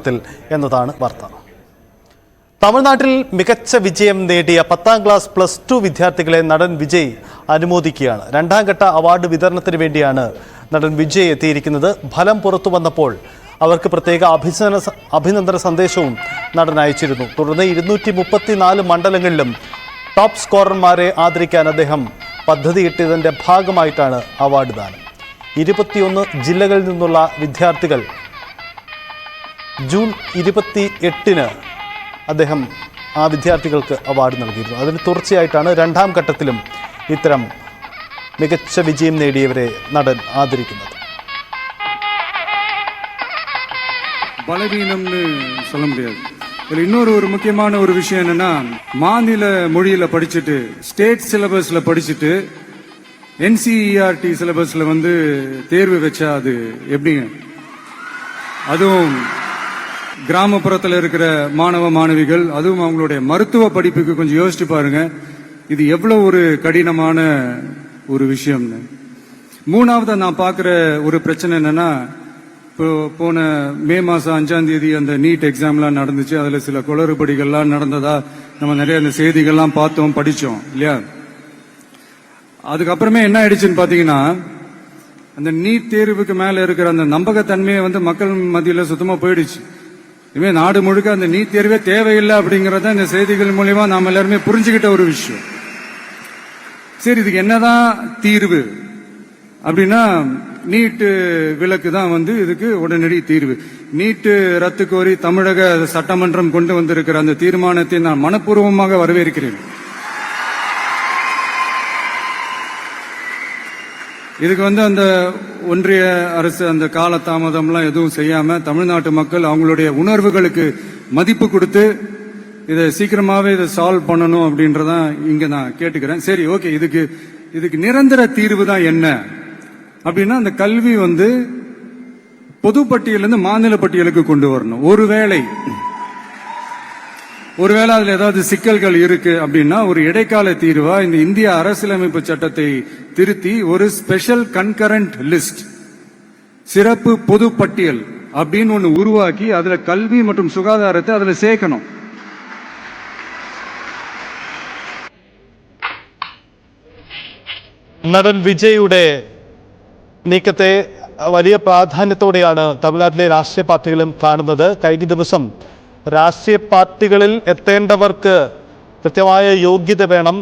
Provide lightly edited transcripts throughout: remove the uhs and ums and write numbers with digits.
ഘട്ടത്തിൽ എന്നതാണ് വാർത്ത. തമിഴ്നാട്ടിൽ മികച്ച വിജയം നേടിയ 10ാം ക്ലാസ് +2 വിദ്യാർത്ഥികളെ നടൻ വിജയ് അനുമോദിക്കുകയാണ്. രണ്ടാം ഘട്ട അവാർഡ് വിതരണത്തിന് വേണ്ടിയാണ് നടൻ വിജയ് എത്തിയിരിക്കുന്നത്. ഫലം പുറത്തു വന്നപ്പോൾ അവർക്ക് പ്രത്യേക അഭിനന്ദന സന്ദേശവും നടൻ അയച്ചിരുന്നു. തുടർന്ന് 234 മണ്ഡലങ്ങളിലും ടോപ്പ് സ്കോറർമാരെ ആദരിക്കാൻ അദ്ദേഹം പദ്ധതിയിട്ടതിൻ്റെ ഭാഗമായിട്ടാണ് അവാർഡ് ദാനം. 21 ജില്ലകളിൽ നിന്നുള്ള വിദ്യാർത്ഥികൾ ജൂൺ 28-ന് അദ്ദേഹം ആ വിദ്യാർത്ഥികൾക്ക് അവാർഡ് നൽകിയിരുന്നു. അതിന് തുടർച്ചയായിട്ടാണ് രണ്ടാം ഘട്ടത്തിലും ഇത്തരം മികച്ച വിജയം നേടിയവരെ നടൻ ആദരിക്കുന്നത്. பலவீனம்னு சொல்ல முடியாது. இதுல இன்னொரு முக்கியமான ஒரு விஷயம் என்னன்னா, மாநில மொழியில படிச்சுட்டு ஸ்டேட் சிலபஸ்ல படிச்சுட்டு NCERT சிலபஸ்ல தேர்வு வச்சா அது எப்படிங்க? அதுவும் கிராமப்புறத்தில் இருக்கிற மாணவ மாணவிகள், அதுவும் அவங்களுடைய மருத்துவ படிப்புக்கு கொஞ்சம் யோசிச்சு பாருங்க, இது எவ்வளவு ஒரு கடினமான ஒரு விஷயம்னு. மூணாவது நான் பார்க்கிற ஒரு பிரச்சனை என்னன்னா, போன மே மாசம் 5ஆம் தேதி அந்த நீட் எக்ஸாம்லாம் நடந்துச்சு. அதுல சில குளறுபடிகள்லாம் நடந்ததா நம்ம நிறைய அந்த செய்திகள்லாம் பார்த்தோம், படிச்சோம் இல்லையா? அதுக்கப்புறமே என்ன ஆயிடுச்சுன்னு பாத்தீங்கன்னா, அந்த நீட் தேர்வுக்கு மேல இருக்கிற அந்த நம்பகத்தன்மையை மக்கள் மத்தியில சுத்தமா போயிடுச்சு. இனிமே நாடு முழுக்க அந்த நீட் தேர்வே தேவையில்லை அப்படிங்கறத இந்த செய்திகள் மூலியமா நாம எல்லாருமே புரிஞ்சுக்கிட்ட ஒரு விஷயம். சரி, இதுக்கு என்னதான் தீர்வு அப்படின்னா, நீட்டு விலக்கு தான் இதுக்கு உடனடி தீர்வு. நீட்டு ரத்து கோரி தமிழக சட்டமன்றம் கொண்டு வந்திருக்கிற அந்த தீர்மானத்தை நான் மனப்பூர்வமாக வரவேற்கிறேன். இதுக்கு அந்த ஒன்றிய அரசு அந்த கால தாமதம்லாம் எதுவும் செய்யாம தமிழ்நாட்டு மக்கள் அவங்களுடைய உணர்வுகளுக்கு மதிப்பு கொடுத்து இதை சீக்கிரமாவே இதை சால்வ் பண்ணணும் அப்படின்றதான் இங்க நான் கேட்டுக்கிறேன். சரி, ஓகே, இதுக்கு நிரந்தர தீர்வு தான் என்ன அப்படின்னா, அந்த கல்வி பொது பட்டியலிருந்து மாநில பட்டியலுக்கு கொண்டு வரணும். ஒருவேளை அதுல ஏதாவது சிக்கல்கள் இருக்கு அப்படின்னா, ஒரு இடைக்கால தீர்வா இந்த இந்திய அரசியலமைப்பு சட்டத்தை திருத்தி ஒரு ஸ்பெஷல் கன்கரண்ட் லிஸ்ட், சிறப்பு பொது பட்டியல் அப்படின்னு ஒண்ணு உருவாக்கி அதுல கல்வி மற்றும் சுகாதாரத்தை அதுல சேர்க்கணும். നടൻ വിജയുടെ നീക്കത്തെ വലിയ പ്രാധാന്യത്തോടെയാണ് തമിഴ്നാട്ടിലെ രാഷ്ട്രീയ പാർട്ടികളും കാണുന്നത്. കഴിഞ്ഞ ദിവസം രാഷ്ട്രീയ പാർട്ടികളിൽ എത്തേണ്ടവർക്ക് കൃത്യമായ യോഗ്യത വേണം,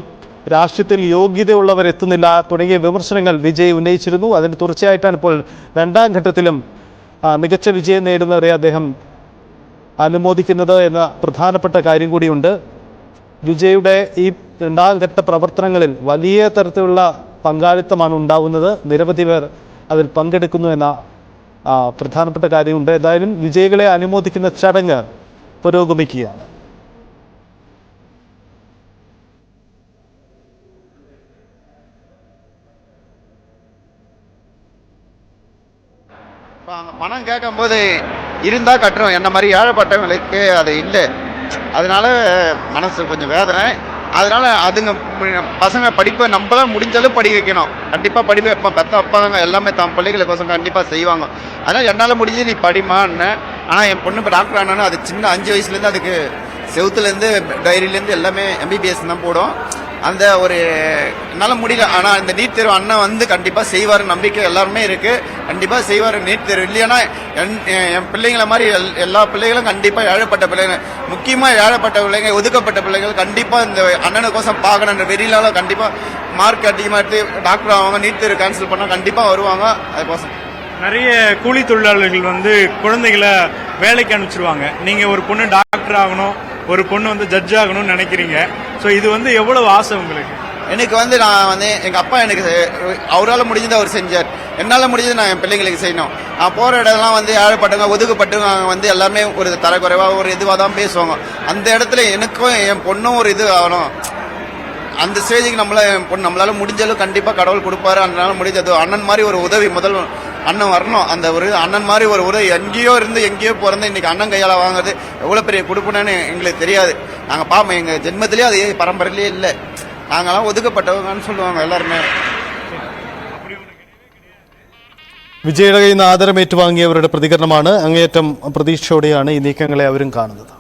രാഷ്ട്രീയത്തിൽ യോഗ്യതയുള്ളവർ എത്തുന്നില്ല തുടങ്ങിയ വിമർശനങ്ങൾ വിജയ് ഉന്നയിച്ചിരുന്നു. അതിന് തുടർച്ചയായിട്ടാണ് ഇപ്പോൾ രണ്ടാം ഘട്ടത്തിലും മികച്ച വിജയം നേടുന്നവരെ അദ്ദേഹം അനുമോദിക്കുന്നത് എന്ന പ്രധാനപ്പെട്ട കാര്യം കൂടിയുണ്ട്. വിജയുടെ ഈ രണ്ടാം ഘട്ട പ്രവർത്തനങ്ങളിൽ വലിയ തരത്തിലുള്ള പങ്കാളിത്തമാണ് ഉണ്ടാവുന്നത്. നിരവധി പേർ അതിൽ പങ്കെടുക്കുന്നു എന്ന പ്രധാനപ്പെട്ട കാര്യമുണ്ട്. എന്തായാലും വിജയികളെ അനുമോദിക്കുന്ന ചടങ്ങ് പുരോഗമിക്കുകയാണ്. பணம் கேட்கும்போது இருந்தால் கட்டுறோம், என்ன மாதிரி ஏழைப்பட்டவங்களுக்கு அது இல்லை, அதனால மனசு கொஞ்சம் வேதனை. அதனால அதுங்க பசங்க படிப்பை நம்மளாம் முடிஞ்சாலும் படிக்க வைக்கணும். கண்டிப்பாக படிப்பு வைப்போம், பெற்ற அப்பாங்க எல்லாமே தம் பிள்ளைகளுக்கோசம் கண்டிப்பாக செய்வாங்க. அதனால் என்னால் முடிஞ்சு நீ படிமான்னு. ஆனால் என் பொண்ணு இப்போ டாக்டர் ஆனாலும் அது சின்ன 5 வயசுலேருந்து அதுக்கு செவுத்துலேருந்து டைரியிலேருந்து எல்லாமே MBBS தான் போடும். அந்த ஒரு என்னால் முடியல. ஆனால் இந்த நீட் தேர்வு அண்ணன் கண்டிப்பாக செய்வார் நம்பிக்கை எல்லாருமே இருக்குது. கண்டிப்பாக செய்வார். நீட் தேர்வு இல்லைன்னா என் பிள்ளைங்களை மாதிரி எல்லா பிள்ளைகளும் கண்டிப்பாக ஏழைப்பட்ட பிள்ளைங்க, முக்கியமாக ஏழைப்பட்ட பிள்ளைங்க, ஒதுக்கப்பட்ட பிள்ளைகள் கண்டிப்பாக இந்த அண்ணனுக்கோசம் பார்க்கணுன்ற வெறியிலால கண்டிப்பாக மார்க் அதிகமாக எடுத்து டாக்டர் ஆவாங்க. நீட் தேர்வு கேன்சல் பண்ணால் கண்டிப்பாக வருவாங்க. அதுக்கோசம் நிறைய கூலி தொழிலாளர்கள் குழந்தைகளை வேலைக்கு அனுப்பிச்சிருவாங்க. நீங்கள் ஒரு பொண்ணு டாக்டர் ஆகணும், ஒரு பொண்ணு ஜட்ஜ் ஆகணும்னு நினைக்கிறீங்க. ஸோ இது எவ்வளவு ஆசை உங்களுக்கு? எனக்கு நான் எங்கள் அப்பா எனக்கு அவரால் முடிஞ்சதை அவர் செஞ்சார். என்னால் முடிஞ்சது நான் என் பிள்ளைங்களுக்கு செய்யணும். நான் போகிற இடம்லாம் ஏழைப்பட்டவங்க, ஒதுக்கப்பட்டவங்க எல்லாருமே ஒரு தரக்குறைவாக ஒரு இதுவாக தான் பேசுவாங்க. அந்த இடத்துல எனக்கும் என் பொண்ணும் ஒரு இது ஆகணும். அந்த ஸ்டேஜுக்கு நம்மளால முடிஞ்சாலும் கண்டிப்பாக கடவுள் கொடுப்பாரு. அதனால முடிஞ்சது அண்ணன் மாதிரி ஒரு உதவி முதல் அண்ணன் வரணும். அந்த ஒரு அண்ணன் மாதிரி ஒரு உதவி எங்கேயோ இருந்து எங்கேயோ பிறந்து இன்னைக்கு அண்ணன் கையால் வாங்குறது எவ்வளோ பெரிய கொடுப்புன்னு எங்களுக்கு தெரியாது. நாங்கள் பார்ப்போம், எங்கள் ஜென்மத்திலேயே அது பரம்பரையிலேயே இல்லை. நாங்களாம் ஒதுக்கப்பட்டவங்கன்னு சொல்லுவாங்க எல்லாருமே. വിജയുടെ കയ്യിൽ നിന്ന് ആദരം ഏറ്റുവാങ്ങിയവരുടെ പ്രതികരണമാണ്. അങ്ങേയറ്റം പ്രതീക്ഷയോടെയാണ് ഈ നീക്കങ്ങളെ അവരും കാണുന്നത്.